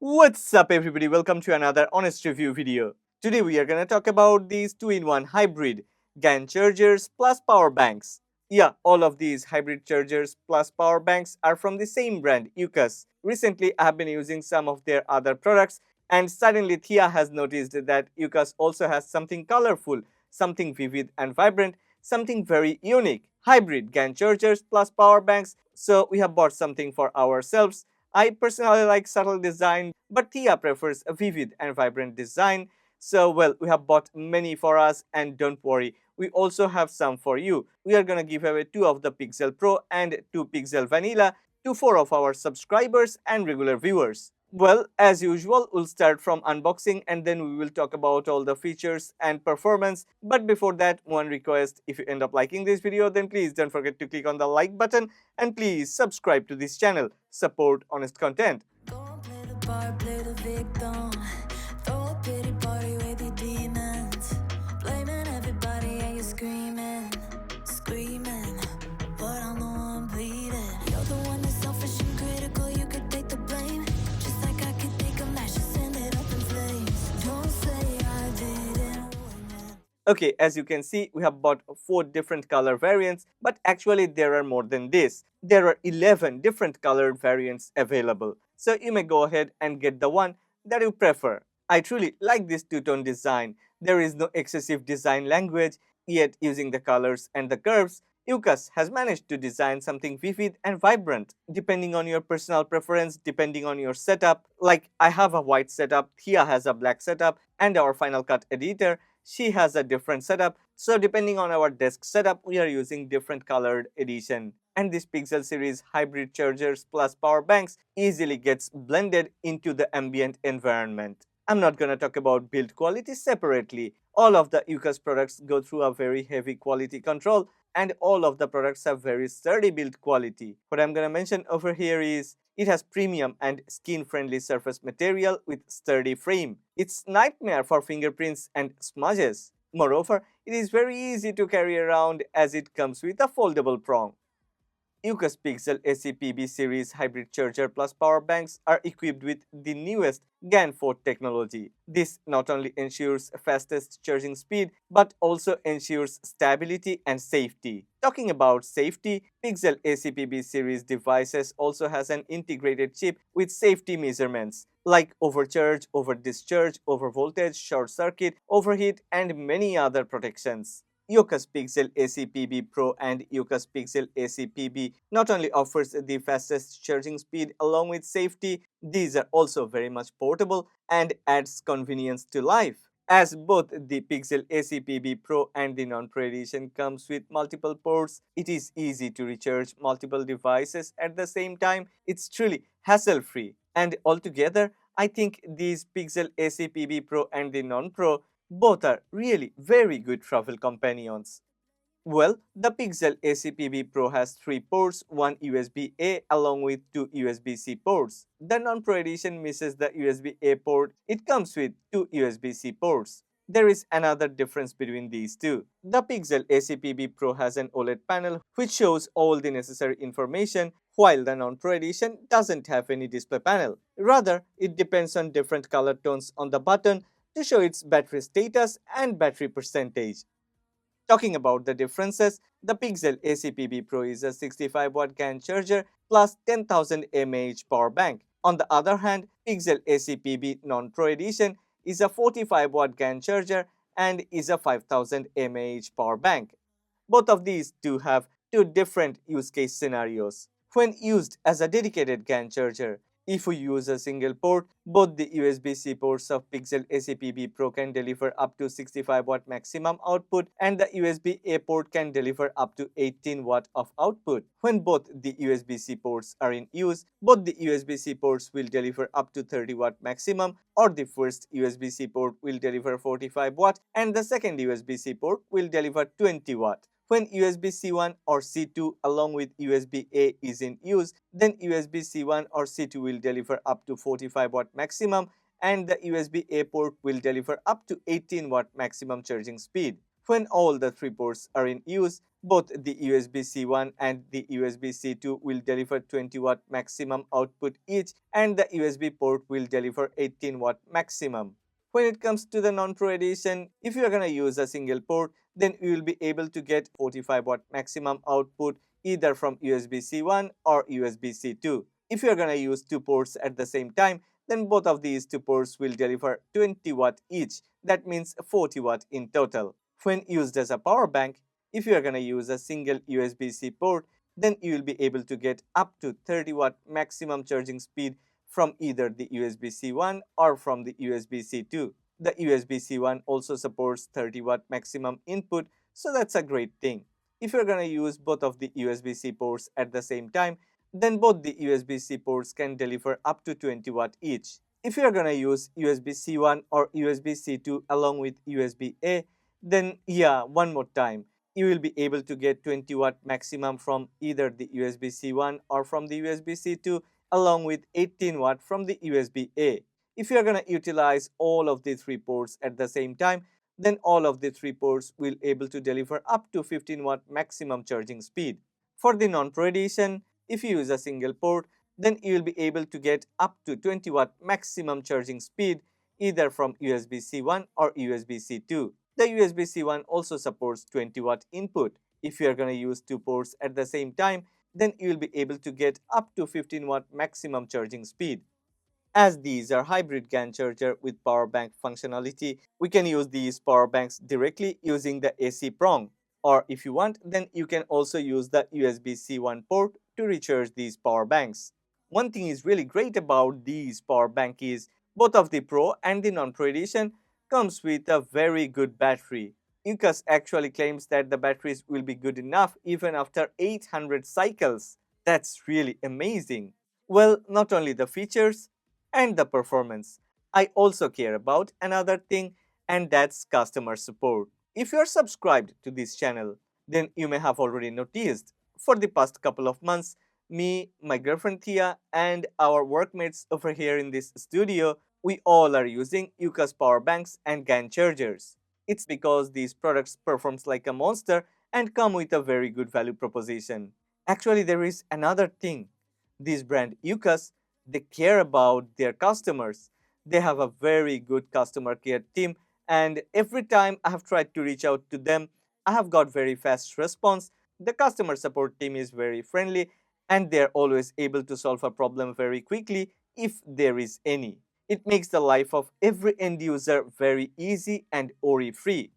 What's up everybody, welcome to another honest review video. Today we are gonna talk about these 2-in-1 hybrid GaN chargers plus power banks. Yeah, all of these hybrid chargers plus power banks are from the same brand, Yoocas. Recently I have been using some of their other products and suddenly Thea has noticed that Yoocas also has something colorful, something vivid and vibrant, something very unique. Hybrid GaN chargers plus power banks, so we have bought something for ourselves. I personally like subtle design, but Thea prefers a vivid and vibrant design. So, well, we have bought many for us, and don't worry, we also have some for you. We are gonna give away 2 of the Pixel Pro and 2 Pixel Vanilla to 4 of our subscribers and regular viewers. Well, as usual, we'll start from unboxing and then we will talk about all the features and performance. But before that, one request: if you end up liking this video, then please don't forget to click on the like button and please subscribe to this channel. Support honest content. Okay, as you can see, we have bought 4 different color variants, but actually there are more than this. There are 11 different colored variants available. So you may go ahead and get the one that you prefer. I truly like this two-tone design. There is no excessive design language, yet using the colors and the curves, Yoocas has managed to design something vivid and vibrant, depending on your personal preference, depending on your setup. Like I have a white setup, Thea has a black setup, and our Final Cut editor, she has a different setup. So depending on our desk setup, we are using different colored edition. And this Pixel series hybrid chargers plus power banks easily gets blended into the ambient environment. I'm not gonna talk about build quality separately. All of the Yoocas products go through a very heavy quality control and all of the products have very sturdy build quality. What I'm gonna mention over here is it has premium and skin-friendly surface material with sturdy frame. It's nightmare for fingerprints and smudges. Moreover, it is very easy to carry around as it comes with a foldable prong. Yoocas Pixel ACPB series hybrid charger plus power banks are equipped with the newest GaN 4 technology. This not only ensures fastest charging speed but also ensures stability and safety. Talking about safety, Pixel ACPB series devices also has an integrated chip with safety measurements like overcharge, overdischarge, overvoltage, short circuit, overheat, and many other protections. Yoocas Pixel ACPB Pro and Yoocas Pixel ACPB not only offers the fastest charging speed along with safety, these are also very much portable and adds convenience to life. As both the Pixel ACPB Pro and the non-Pro edition comes with multiple ports, it is easy to recharge multiple devices at the same time. It's truly hassle-free. And altogether, I think these Pixel ACPB Pro and the non-Pro both are really very good travel companions. Well, the Pixel ACPB Pro has 3 ports, one USB-A along with 2 USB-C ports. The non-Pro edition misses the USB-A port, it comes with 2 USB-C ports. There is another difference between these two. The Pixel ACPB Pro has an OLED panel which shows all the necessary information, while the non-Pro edition doesn't have any display panel. Rather, it depends on different color tones on the button to show its battery status and battery percentage. Talking about the differences, the Pixel ACPB Pro is a 65-watt GaN charger plus 10,000 mAh power bank. On the other hand, Pixel ACPB Non-Pro Edition is a 45-watt GaN charger and is a 5,000 mAh power bank. Both of these do have 2 different use case scenarios. When used as a dedicated GaN charger, if we use a single port, both the USB-C ports of Pixel ACPB Pro can deliver up to 65-watt maximum output and the USB-A port can deliver up to 18 watt of output. When both the USB-C ports are in use, both the USB-C ports will deliver up to 30 watt maximum, or the first USB-C port will deliver 45 watt and the second USB-C port will deliver 20 watt. When USB C1 or C2 along with USB-A is in use, then USB C1 or C2 will deliver up to 45 watt maximum and the USB-A port will deliver up to 18 watt maximum charging speed. When all the 3 ports are in use, Both the USB-C 1 and the USB-C 2 will deliver 20-watt maximum output each, and the USB port will deliver 18-watt maximum. When it comes to the non-Pro edition, if you are going to use a single port, then you will be able to get 45-watt maximum output either from USB-C 1 or USB-C 2. If you are going to use two ports at the same time, then both of these two ports will deliver 20 watt each. That means 40 watt in total. When used as a power bank, if you are going to use a single USB-C port, then you will be able to get up to 30 watt maximum charging speed from either the USB-C 1 or from the USB-C 2. The USB-C 1 also supports 30 watt maximum input, so that's a great thing. If you're going to use both of the USB-C ports at the same time, then both the USB-C ports can deliver up to 20 watt each. If you are going to use USB-C 1 or USB-C 2 along with USB-A, then yeah, one more time, you will be able to get 20 watt maximum from either the USB-C 1 or from the USB-C 2 along with 18 watt from the USB-A. If you are going to utilize all of the three ports at the same time, then all of the three ports will able to deliver up to 15 watt maximum charging speed. For the non-Pro edition, if you use a single port, then you will be able to get up to 20 watt maximum charging speed either from USB-C 1 or USB-C 2. The USB-C 1 also supports 20 watt input. If you are going to use two ports at the same time, then you will be able to get up to 15 watt maximum charging speed. As these are hybrid GaN charger with power bank functionality, we can use these power banks directly using the AC prong. Or if you want, then you can also use the USB-C 1 port to recharge these power banks. One thing is really great about these power bank is both of the Pro and the non-Pro edition comes with a very good battery. Yoocas actually claims that the batteries will be good enough even after 800 cycles. That's really amazing. Well, not only the features and the performance, I also care about another thing, and that's customer support. If you are subscribed to this channel, then you may have already noticed for the past couple of months, me, my girlfriend Thea, and our workmates over here in this studio, we all are using Yoocas power banks and GaN chargers. It's because these products performs like a monster and come with a very good value proposition. Actually, there is another thing. This brand Yoocas, they care about their customers. They have a very good customer care team, and every time I have tried to reach out to them, I have got very fast response. The customer support team is very friendly and they're always able to solve a problem very quickly if there is any. It makes the life of every end user very easy and worry-free.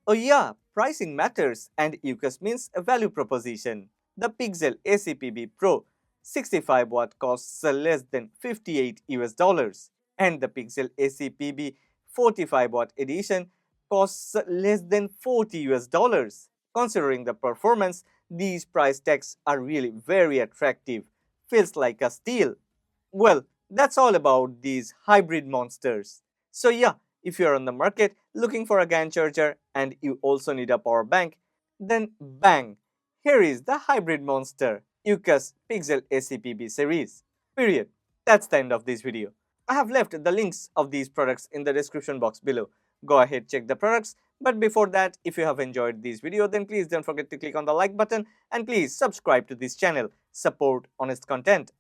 Oh yeah, pricing matters and Yoocas means a value proposition. The Pixel ACPB Pro 65 watt costs less than 58 US dollars and the Pixel ACPB 45 watt edition costs less than 40 US dollars. Considering the performance, these price tags are really very attractive. Feels like a steal. Well, that's all about these hybrid monsters. So yeah, if you're on the market looking for a GaN charger and you also need a power bank, then bang! Here is the hybrid monster, Yoocas Pixel ACPB series. Period. That's the end of this video. I have left the links of these products in the description box below. Go ahead, check the products. But before that, if you have enjoyed this video, then please don't forget to click on the like button and please subscribe to this channel. Support honest content.